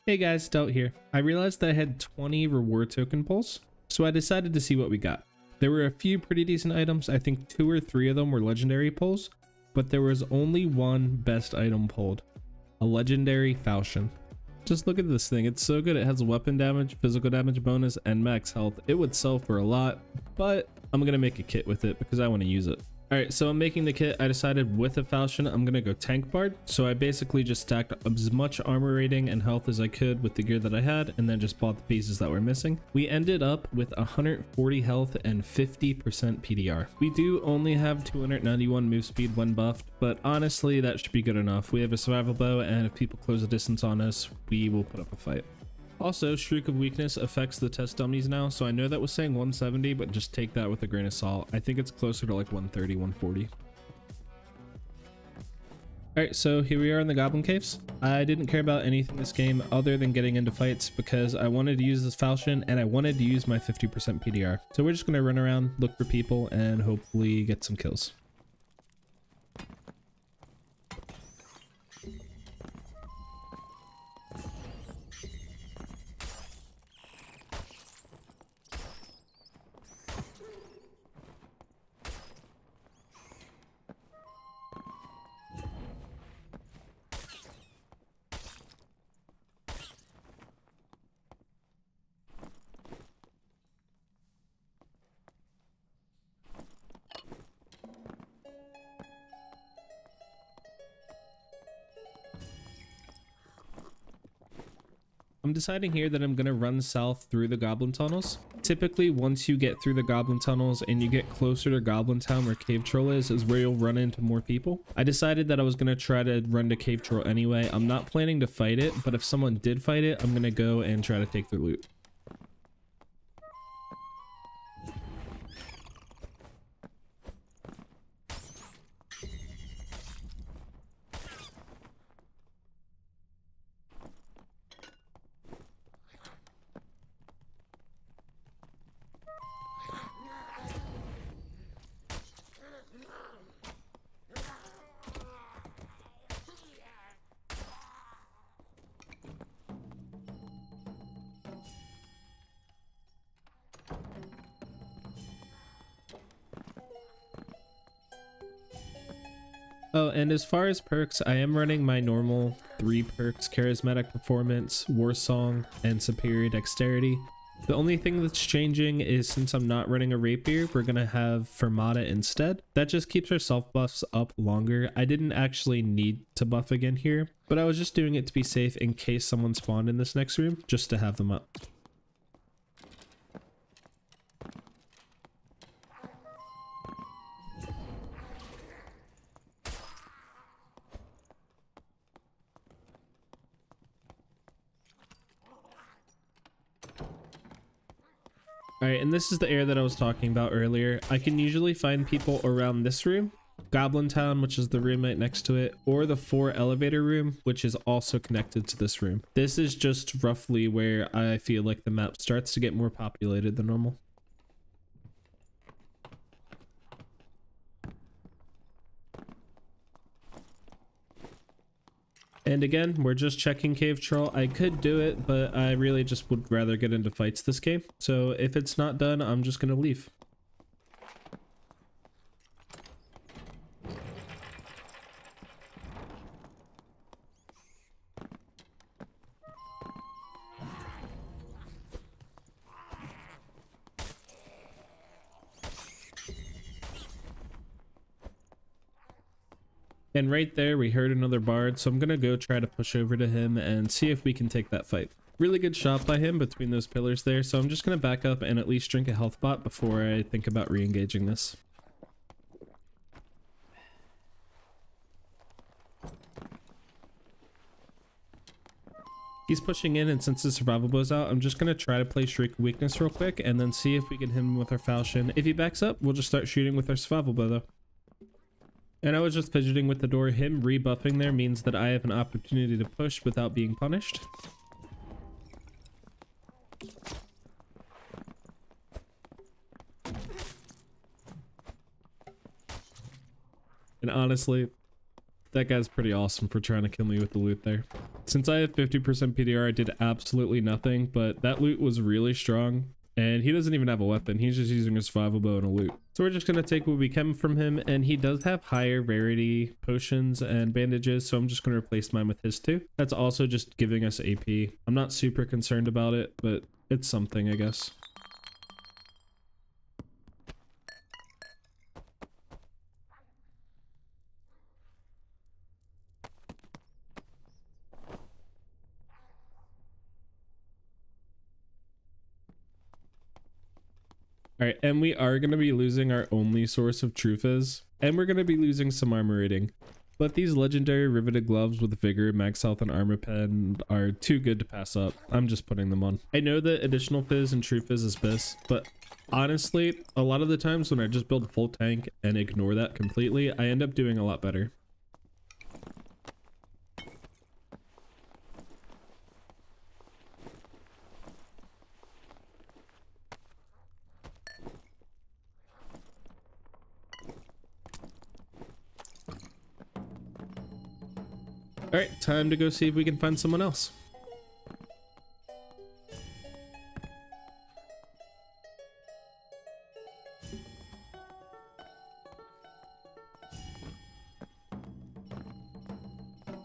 Hey guys, Delt here. I realized that I had 20 reward token pulls, so I decided to see what we got. There were a few pretty decent items. I think 2 or 3 of them were legendary pulls, but there was only one best item pulled, a legendary Falchion. Just look at this thing, it's so good. It has weapon damage, physical damage bonus, and max health. It would sell for a lot, but I'm gonna make a kit with it because I want to use it. Alright, so I'm making the kit. I decided with a Falchion, I'm going to go tank bard. So I basically just stacked as much armor rating and health as I could with the gear that I had, and then just bought the pieces that were missing. We ended up with 140 health and 50% PDR. We do only have 291 move speed when buffed, but honestly, that should be good enough. We have a survival bow, and if people close the distance on us, we will put up a fight. Also, Shriek of Weakness affects the test dummies now, so I know that was saying 170, but just take that with a grain of salt. I think it's closer to like 130, 140. Alright, so here we are in the Goblin Caves. I didn't care about anything this game other than getting into fights because I wanted to use this Falchion and I wanted to use my 50% PDR. So we're just going to run around, look for people, and hopefully get some kills. I'm deciding here that I'm going to run south through the goblin tunnels. Typically, once you get through the goblin tunnels and you get closer to Goblin Town where Cave Troll is where you'll run into more people. I decided that I was going to try to run to Cave Troll anyway. I'm not planning to fight it, but if someone did fight it, I'm going to go and try to take their loot. Oh, and as far as perks, I am running my normal 3 perks: Charismatic Performance, War Song, and Superior Dexterity. The only thing that's changing is since I'm not running a Rapier, we're going to have Fermata instead. That just keeps our self buffs up longer. I didn't actually need to buff again here, but I was just doing it to be safe in case someone spawned in this next room, just to have them up. Alright, and this is the area that I was talking about earlier. I can usually find people around this room, Goblin Town, which is the room right next to it, or the 4 elevator room, which is also connected to this room. This is just roughly where I feel like the map starts to get more populated than normal. And again, we're just checking Cave Troll. I could do it, but I really just would rather get into fights this game. So if it's not done, I'm just gonna leave. And right there, we heard another bard, so I'm gonna go try to push over to him and see if we can take that fight. Really good shot by him between those pillars there, so I'm just gonna back up and at least drink a health pot before I think about re-engaging this. He's pushing in, and since the survival bow's out, I'm just gonna try to play Shriek of Weakness real quick and then see if we can hit him with our Falchion. If he backs up, we'll just start shooting with our survival bow though. And I was just fidgeting with the door. Him rebuffing there means that I have an opportunity to push without being punished. And honestly, That guy's pretty awesome for trying to kill me with the loot there. Since I have 50% PDR, I did absolutely nothing, but that loot was really strong. And he doesn't even have a weapon. He's just using a survival bow and a loot. So we're just going to take what we can from him. And he does have higher rarity potions and bandages. So I'm just going to replace mine with his too. That's also just giving us AP. I'm not super concerned about it, but it's something, I guess. All right, and we are going to be losing our only source of true fizz, and we're going to be losing some armor rating. But these legendary riveted gloves with vigor, max health, and armor pen are too good to pass up. I'm just putting them on. I know that additional fizz and true fizz is best, but honestly, a lot of the times when I just build a full tank and ignore that completely, I end up doing a lot better. All right, time to go see if we can find someone else.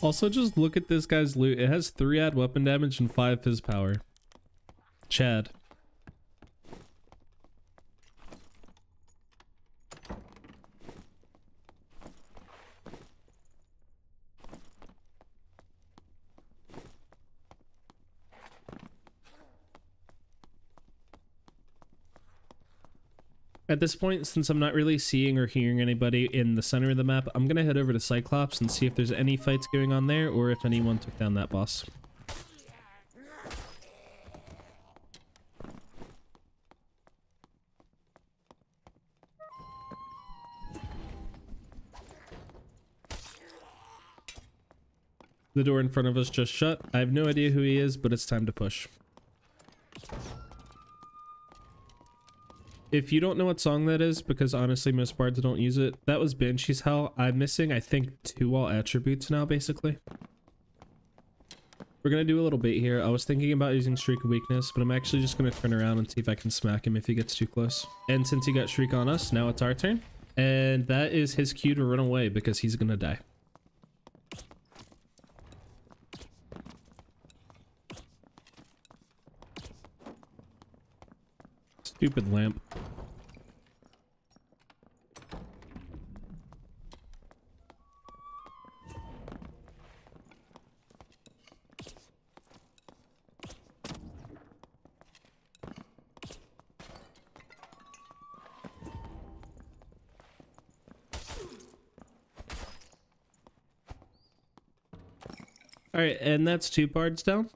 Also, just look at this guy's loot. It has 3 add weapon damage and 5 fizz power. Chad. At this point, since I'm not really seeing or hearing anybody in the center of the map, I'm gonna head over to Cyclops and see if there's any fights going on there or if anyone took down that boss. The door in front of us just shut. I have no idea who he is, but it's time to push. If you don't know what song that is, because honestly most bards don't use it, that was Banshee's Hell. I'm missing, I think, 2 all attributes now, basically. We're going to do a little bait here. I was thinking about using Shriek of Weakness, but I'm actually just going to turn around and see if I can smack him if he gets too close. And since he got Shriek on us, now it's our turn. And that is his cue to run away because he's going to die. Stupid lamp. All right, and that's 2 parts down.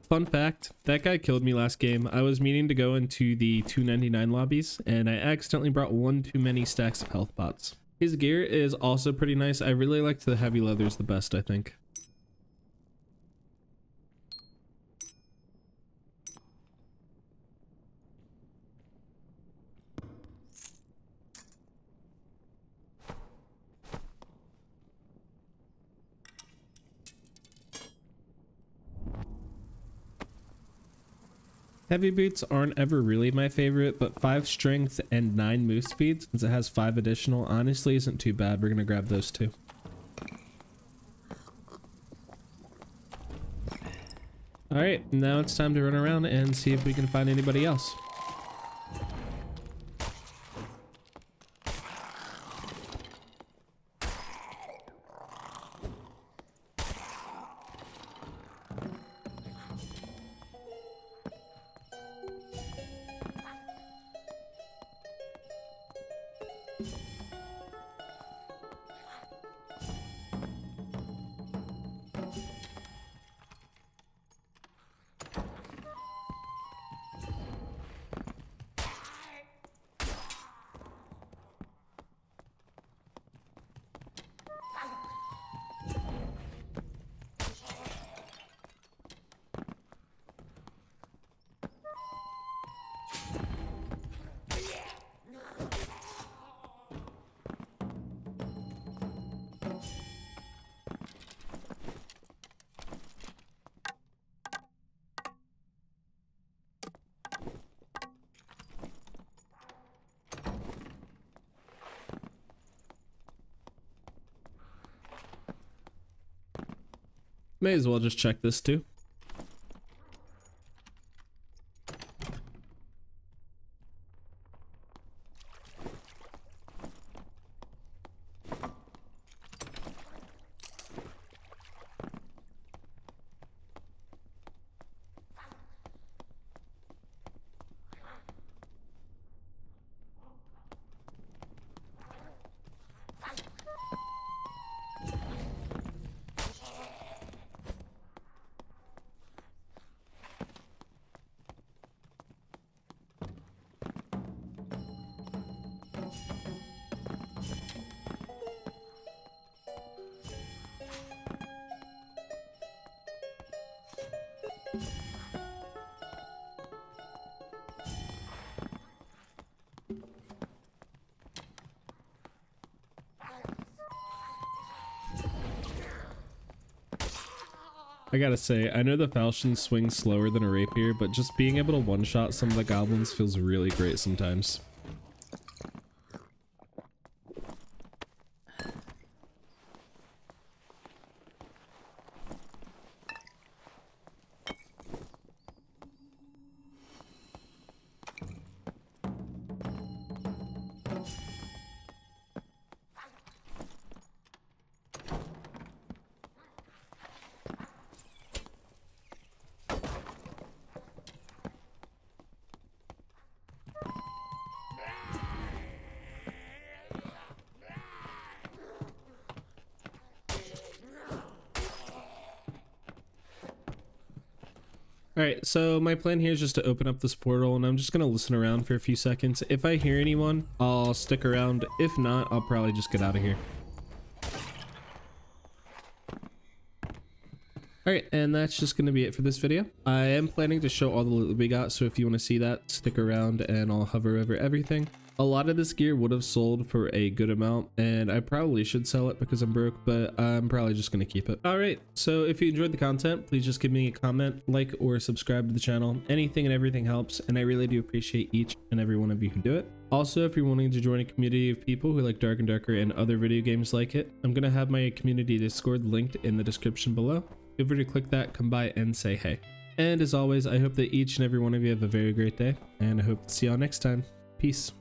Fun fact, that guy killed me last game. I was meaning to go into the 299 lobbies, and I accidentally brought 1 too many stacks of health pots. His gear is also pretty nice. I really liked the heavy leathers the best, I think. Heavy boots aren't ever really my favorite, but 5 strength and 9 move speed, since it has 5 additional, honestly isn't too bad. We're gonna grab those 2. Alright, now it's time to run around and see if we can find anybody else. May as well just check this too. I gotta say, I know the Falchion swings slower than a Rapier, but just being able to one-shot some of the goblins feels really great sometimes. Alright, so my plan here is just to open up this portal, and I'm just gonna listen around for a few seconds. If I hear anyone, I'll stick around. If not, I'll probably just get out of here. Alright, and that's just gonna be it for this video. I am planning to show all the loot we got, so if you want to see that, stick around and I'll hover over everything. A lot of this gear would have sold for a good amount, and I probably should sell it because I'm broke, but I'm probably just going to keep it. Alright, so if you enjoyed the content, please just give me a comment, like, or subscribe to the channel. Anything and everything helps, and I really do appreciate each and every one of you who do it. Also, if you're wanting to join a community of people who like Dark and Darker and other video games like it, I'm going to have my community Discord linked in the description below. Feel free to click that, come by, and say hey. And as always, I hope that each and every one of you have a very great day, and I hope to see y'all next time. Peace.